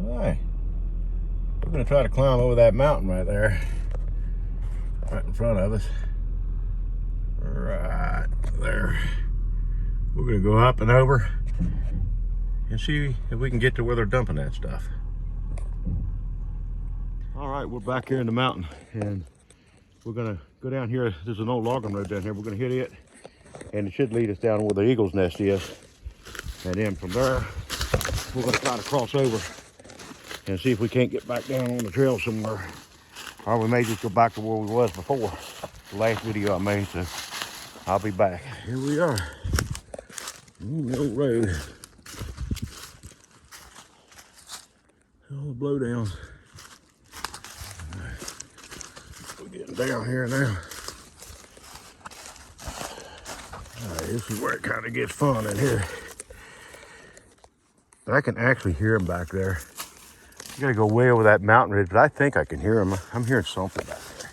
Hi. We're going to try to climb over that mountain right there. Right in front of us. Right there. We're going to go up and over and see if we can get to where they're dumping that stuff. All right, we're back here in the mountain and we're going to go down here. There's an old logging road down here. We're going to hit it and it should lead us down where the eagle's nest is. And then from there, we're going to try to cross over and see if we can't get back down on the trail somewhere. Or we may just go back to where we was before. The last video I made, so I'll be back. Here we are. On the old road. All the blowdowns. We're getting down here now. Alright, this is where it kind of gets fun in here. But I can actually hear them back there. You gotta go way over that mountain ridge, but I think I can hear them. I'm hearing something back there.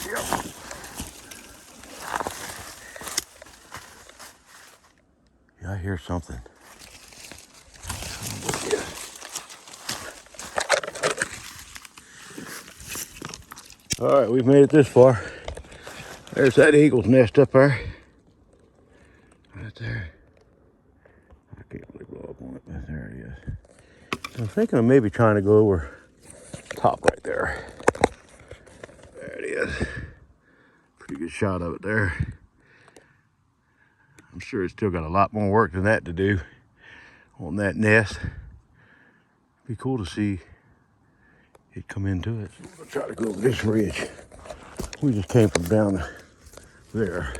Yep. Yeah, I hear something. All right, we've made it this far. There's that eagle's nest up there. Right there. I can't really blow up on it, but there it is. I'm thinking of maybe trying to go over top right there. There it is. Pretty good shot of it there. I'm sure it's still got a lot more work than that to do on that nest. Be cool to see it come into it. So we're gonna try to go over this ridge. We just came from down there.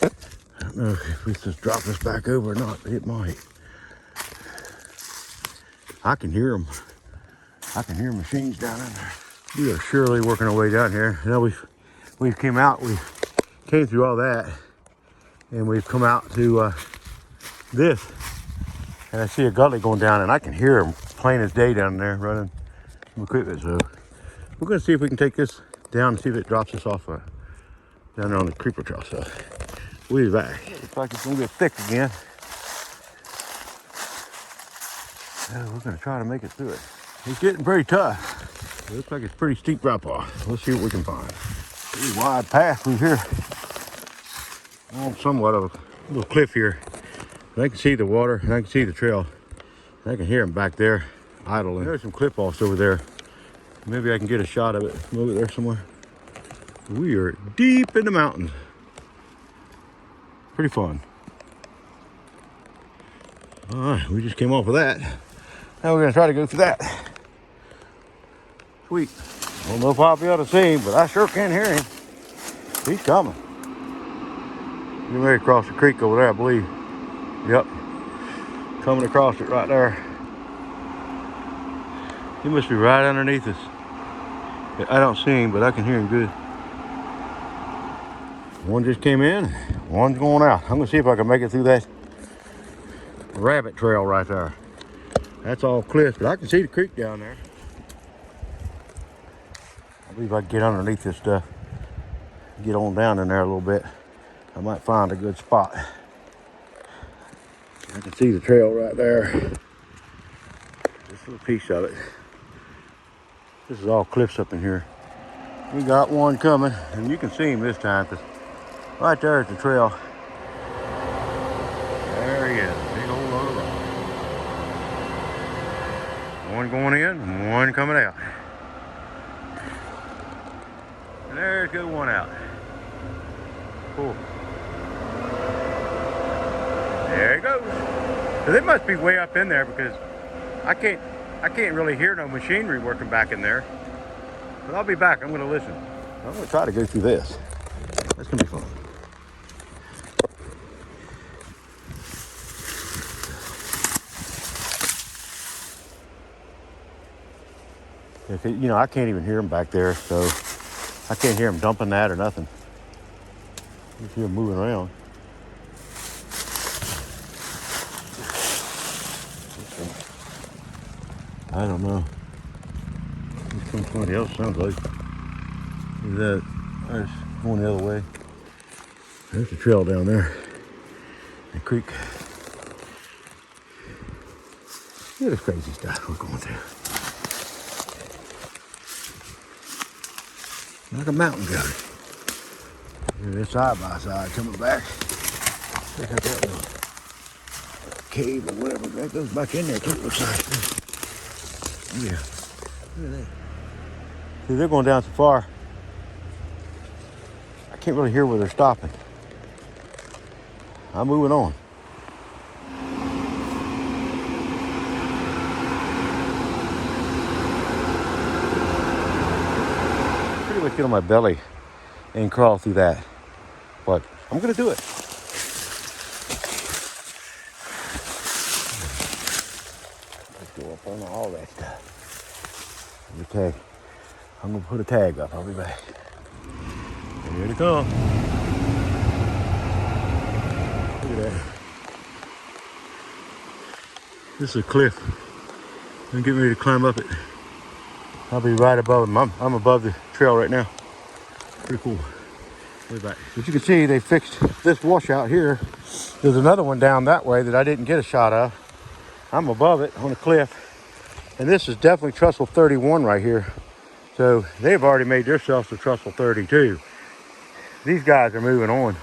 I don't know if we just drop us back over or not, but it might. I can hear them. I can hear machines down in there. We are surely working our way down here. You know, we've came out, we came through all that, and we've come out to this, and I see a gully going down, and I can hear them plain as day down there running some equipment. So we're going to see if we can take this down and see if it drops us off down there on the creeper trail. So we'll be back. Looks like it's going to get thick again. Yeah, we're going to try to make it through it. It's getting pretty tough. It looks like it's pretty steep drop off. Let's see what we can find. Pretty wide path through here. On somewhat of a little cliff here. And I can see the water and I can see the trail. And I can hear them back there idling. There's some cliff offs over there. Maybe I can get a shot of it from over there somewhere. We are deep in the mountains. Pretty fun. All right, we just came off of that. Now we're gonna try to go through that. Sweet. I don't know if I'll be able to see him, but I sure can hear him. He's coming. Getting ready to cross the creek over there, I believe. Yep. Coming across it right there. He must be right underneath us. I don't see him, but I can hear him good. One just came in, one's going out. I'm gonna see if I can make it through that rabbit trail right there. That's all cliff, but I can see the creek down there. I believe I can get underneath this stuff. Get on down in there a little bit. I might find a good spot. I can see the trail right there. Just a little piece of it. This is all cliffs up in here. We got one coming, and you can see him this time, because right there at the trail. There he is, big old load of rock. One going in, and one coming out. And there's good one out. Cool. There he goes. So they must be way up in there because I can't really hear no machinery working back in there. But I'll be back. I'm going to listen. I'm going to try to go through this. That's going to be fun. If it, you know, I can't even hear them back there, so I can't hear them dumping that or nothing. You see them moving around. I don't know. It's somebody else sounds like. Look at that. It's going the other way. There's a trail down there. The creek. Look at this crazy stuff we're going through. Like a mountain goat. This side by side coming back. Check out that little cave or whatever that goes back in there too, it looks like. Oh yeah. Look at that. See, they're going down so far. I can't really hear where they're stopping. I'm moving on. Pretty much get on my belly and crawl through that. But I'm gonna do it. Let's go up on all that stuff. Okay. I'm gonna put a tag up. I'll be back. Here they come. Look at that. This is a cliff. I'm getting ready to climb up it. I'll be right above them. I'm above the trail right now. Pretty cool. Way back. As you can see, they fixed this washout here. There's another one down that way that I didn't get a shot of. I'm above it on a cliff. And this is definitely Trestle 31 right here. So they've already made themselves to Trestle 32. These guys are moving on.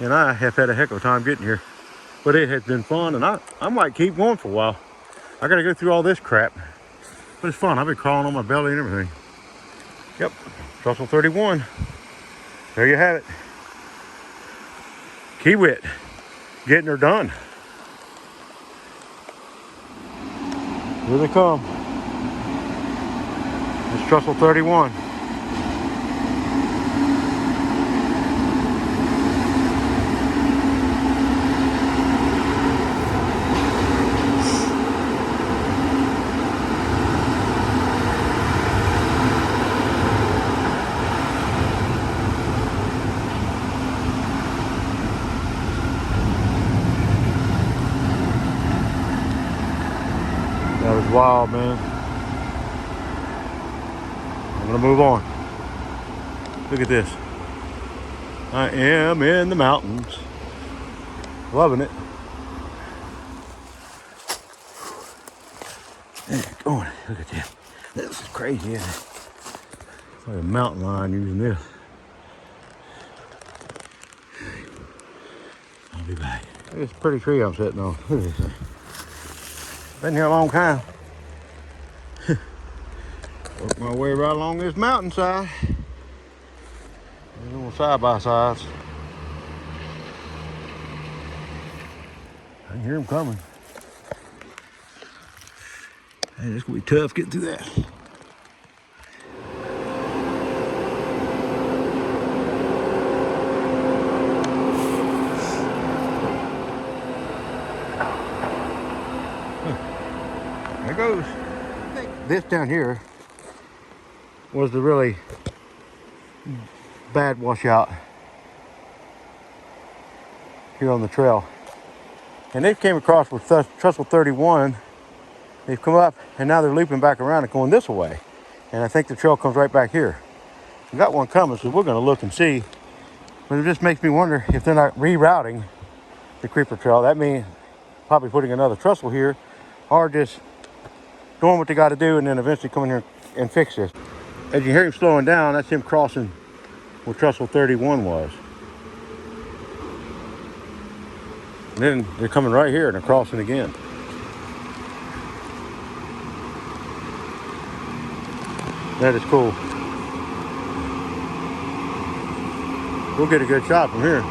And I have had a heck of a time getting here. But it has been fun, and I might keep going for a while. I gotta go through all this crap. But it's fun. I've been crawling on my belly and everything. Yep, Trestle 31. There you have it. Kiewit, getting her done. Here they come. It's Trestle 31. That was wild, man. I'm gonna move on. Look at this. I am in the mountains. Loving it. There it going. Look at this. This is crazy, isn't it? It's like a mountain lion using this. I'll be back. It's a pretty tree I'm sitting on. Look at this thing. Been here a long time. Work my way right along this mountainside. These little side by sides. I can hear them coming. Hey, it's gonna be tough getting through that. There goes. This down here was the really bad washout here on the trail. And they came across with Trestle 31. They've come up and now they're looping back around and going this way. And I think the trail comes right back here. We got one coming, so we're gonna look and see. But it just makes me wonder if they're not rerouting the creeper trail. That means probably putting another trestle here or just doing what they got to do and then eventually coming here and fix this. As you hear him slowing down, that's him crossing where Trestle 31 was. And then they're coming right here and they're crossing again. That is cool. We'll get a good shot from here.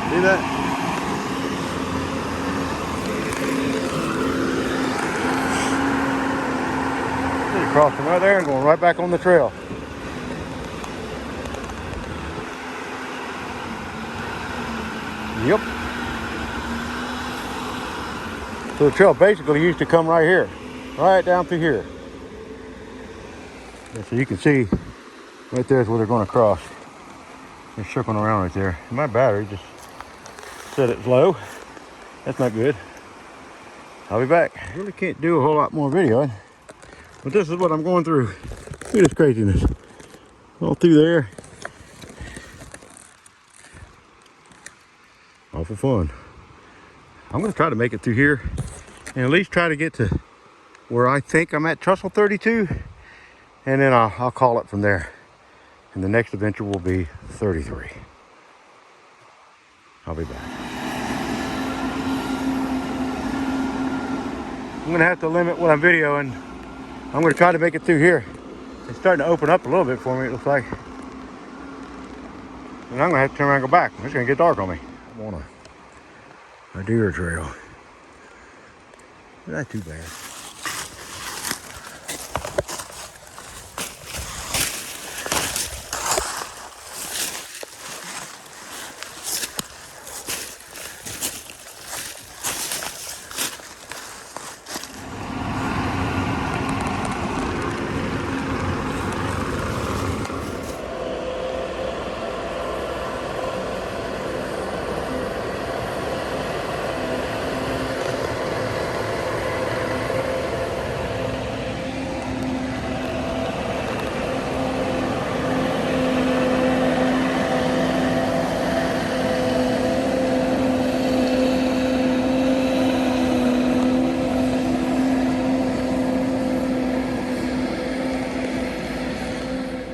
See that? Just crossing right there and going right back on the trail. Yep. So the trail basically used to come right here, right down through here. And so you can see right there is where they're going to cross. They're circling around right there. My battery just said it's low. That's not good. I'll be back. Really can't do a whole lot more videoing, but this is what I'm going through. Look at this craziness. All through there. Awful fun. I'm gonna try to make it through here and at least try to get to where I think I'm at trestle 32, and then I'll call it from there. And the next adventure will be 33. I'll be back. I'm gonna have to limit what I'm videoing. I'm gonna try to make it through here. It's starting to open up a little bit for me, it looks like. And I'm gonna have to turn around and go back. It's gonna get dark on me. I'm on a deer trail. Not too bad.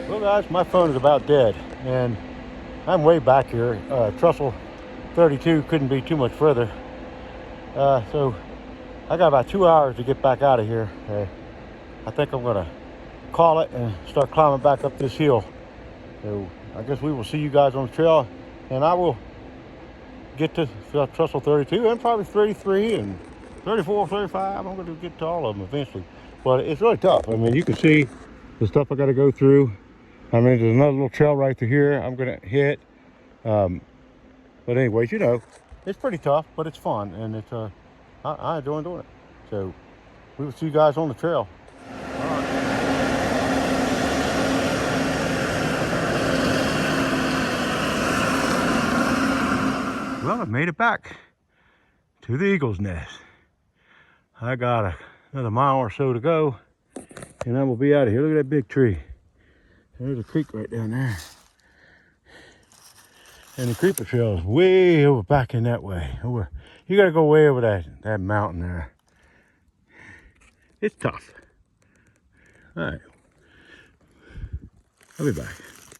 Well guys, my phone is about dead and I'm way back here. Trestle 32 couldn't be too much further. So I got about 2 hours to get back out of here. I think I'm gonna call it and start climbing back up this hill. So I guess we will see you guys on the trail, and I will get to trestle 32 and probably 33 and 34, 35. I'm gonna get to all of them eventually. But it's really tough. I mean, you can see the stuff I gotta go through. I mean, there's another little trail right through here I'm gonna hit. But anyways, you know, it's pretty tough, but it's fun, and it's I enjoy doing it. So we will see you guys on the trail. Well, I made it back to the eagle's nest. I got another mile or so to go, and I will be out of here. Look at that big tree. There's a creek right down there. And the creeper trail is way over back in that way. Over, you gotta go way over that mountain there. It's tough. All right, I'll be back.